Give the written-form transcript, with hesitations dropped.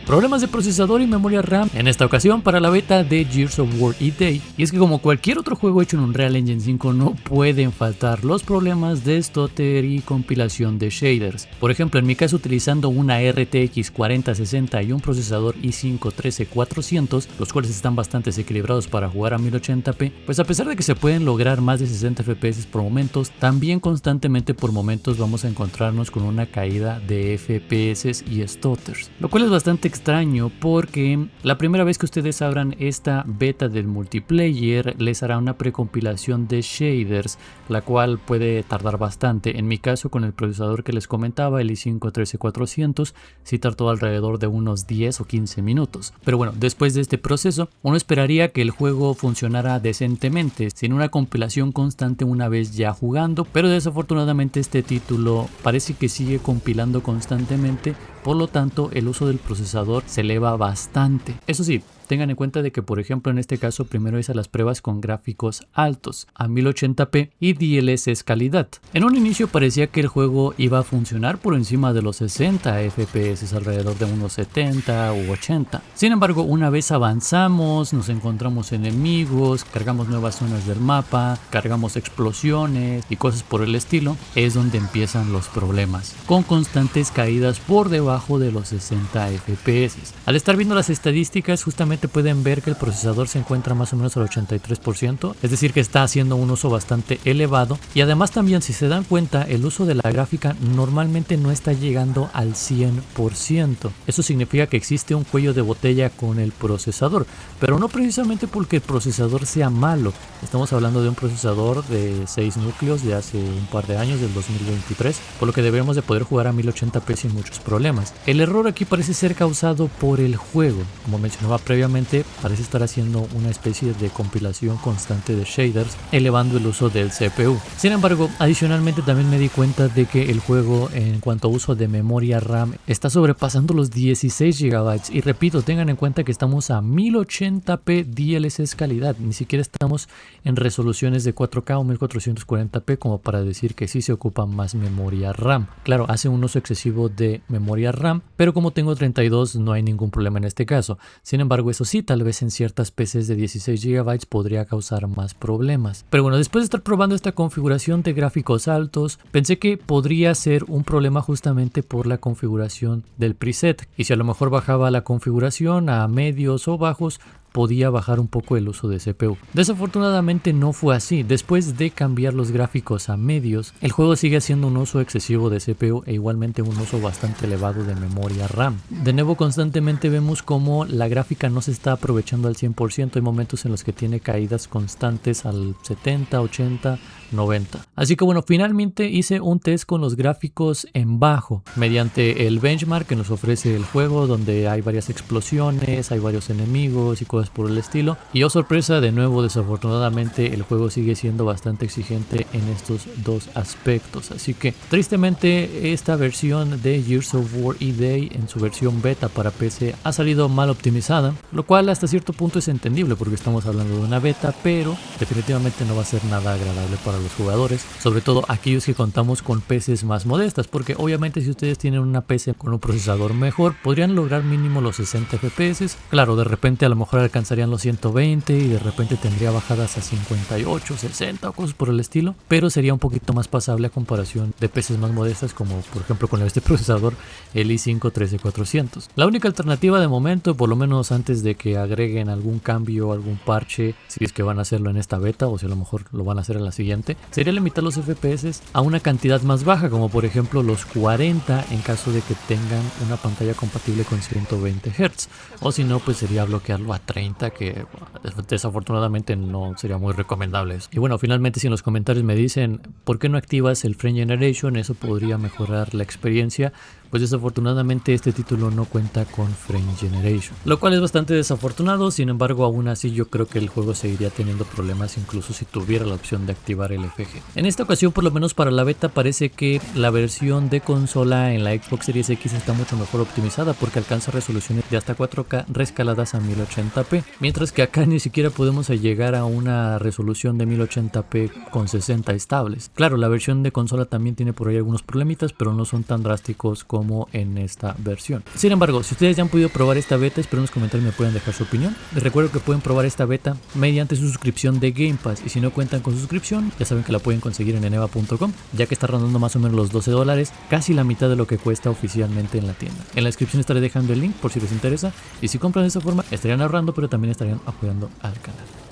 Problemas de procesador y memoria RAM, en esta ocasión para la beta de Gears of War E-Day. Y es que como cualquier otro juego hecho en Unreal Engine 5 no pueden faltar los problemas de stutter y compilación de shaders. Por ejemplo, en mi caso utilizando una RTX 4060 y un procesador i5 13400, los cuales están bastante equilibrados para jugar a 1080p, pues a pesar de que se pueden lograr más de 60 FPS por momentos, también constantemente por momentos vamos a encontrarnos con una caída de FPS y stutters, lo cual es bastante extraño porque la primera vez que ustedes abran esta beta del multiplayer les hará una precompilación de shaders, la cual puede tardar bastante. En mi caso, con el procesador que les comentaba, el i5 13400, sí tardó alrededor de unos 10 o 15 minutos. Pero bueno, después de este proceso uno esperaría que el juego funcionara decentemente, sin una compilación constante una vez ya jugando, pero desafortunadamente este título parece que sigue compilando constantemente, por lo tanto el uso del procesador se eleva bastante. Eso sí, tengan en cuenta de que, por ejemplo, en este caso primero hice las pruebas con gráficos altos a 1080p y DLSS calidad. En un inicio parecía que el juego iba a funcionar por encima de los 60 FPS, alrededor de unos 70 u 80. Sin embargo, una vez avanzamos, nos encontramos enemigos, cargamos nuevas zonas del mapa, cargamos explosiones y cosas por el estilo, es donde empiezan los problemas, con constantes caídas por debajo de los 60 FPS. Al estar viendo las estadísticas, justamente pueden ver que el procesador se encuentra más o menos al 83%, es decir que está haciendo un uso bastante elevado, y además también, si se dan cuenta, el uso de la gráfica normalmente no está llegando al 100%. Eso significa que existe un cuello de botella con el procesador, pero no precisamente porque el procesador sea malo. Estamos hablando de un procesador de 6 núcleos de hace un par de años, del 2023, por lo que debemos de poder jugar a 1080p sin muchos problemas. El error aquí parece ser causado por el juego. Como mencionaba previamente, parece estar haciendo una especie de compilación constante de shaders, elevando el uso del CPU. Sin embargo, adicionalmente también me di cuenta de que el juego, en cuanto a uso de memoria RAM, está sobrepasando los 16 GB. Y repito, tengan en cuenta que estamos a 1080p DLSS calidad, ni siquiera estamos en resoluciones de 4K o 1440p como para decir que sí se ocupa más memoria RAM. Claro, hace un uso excesivo de memoria RAM, pero como tengo 32 no hay ningún problema en este caso. Sin embargo, eso sí, tal vez en ciertas PCs de 16 GB podría causar más problemas. Pero bueno, después de estar probando esta configuración de gráficos altos, pensé que podría ser un problema justamente por la configuración del preset. Y si a lo mejor bajaba la configuración a medios o bajos, podía bajar un poco el uso de CPU. Desafortunadamente no fue así. Después de cambiar los gráficos a medios, el juego sigue haciendo un uso excesivo de CPU e igualmente un uso bastante elevado de memoria RAM. De nuevo, constantemente vemos como la gráfica no se está aprovechando al 100%. Hay momentos en los que tiene caídas constantes al 70, 80, 90. Así que bueno, finalmente hice un test con los gráficos en bajo mediante el benchmark que nos ofrece el juego, donde hay varias explosiones, hay varios enemigos y cosas por el estilo. Y oh sorpresa, de nuevo, desafortunadamente el juego sigue siendo bastante exigente en estos dos aspectos. Así que tristemente esta versión de Gears of War E-Day en su versión beta para PC ha salido mal optimizada, lo cual hasta cierto punto es entendible porque estamos hablando de una beta, pero definitivamente no va a ser nada agradable para los jugadores, sobre todo aquellos que contamos con PCs más modestas, porque obviamente si ustedes tienen una PC con un procesador mejor podrían lograr mínimo los 60 FPS. Claro, de repente a lo mejor alcanzarían los 120 y de repente tendría bajadas a 58, 60 o cosas por el estilo, pero sería un poquito más pasable a comparación de PCs más modestas como por ejemplo con este procesador, el i5 13400. La única alternativa de momento, por lo menos antes de que agreguen algún cambio o algún parche, si es que van a hacerlo en esta beta o si a lo mejor lo van a hacer en la siguiente, sería limitar los FPS a una cantidad más baja, como por ejemplo los 40 en caso de que tengan una pantalla compatible con 120 Hz, o si no, pues sería bloquearlo a 30, que desafortunadamente no sería muy recomendable eso. Y bueno, finalmente si en los comentarios me dicen ¿por qué no activas el Frame Generation? Eso podría mejorar la experiencia. Pues desafortunadamente este título no cuenta con Frame Generation, lo cual es bastante desafortunado. Sin embargo, aún así yo creo que el juego seguiría teniendo problemas incluso si tuviera la opción de activar el FG. En esta ocasión, por lo menos para la beta, parece que la versión de consola en la Xbox Series X está mucho mejor optimizada porque alcanza resoluciones de hasta 4K rescaladas a 1080p, mientras que acá ni siquiera podemos llegar a una resolución de 1080p con 60 estables. Claro, la versión de consola también tiene por ahí algunos problemitas, pero no son tan drásticos como como en esta versión. Sin embargo, si ustedes ya han podido probar esta beta, espero en los comentarios me puedan dejar su opinión. Les recuerdo que pueden probar esta beta mediante su suscripción de Game Pass, y si no cuentan con suscripción, ya saben que la pueden conseguir en eneba.com, ya que está rondando más o menos los $12, casi la mitad de lo que cuesta oficialmente en la tienda. En la descripción estaré dejando el link por si les interesa, y si compran de esta forma estarían ahorrando, pero también estarían apoyando al canal.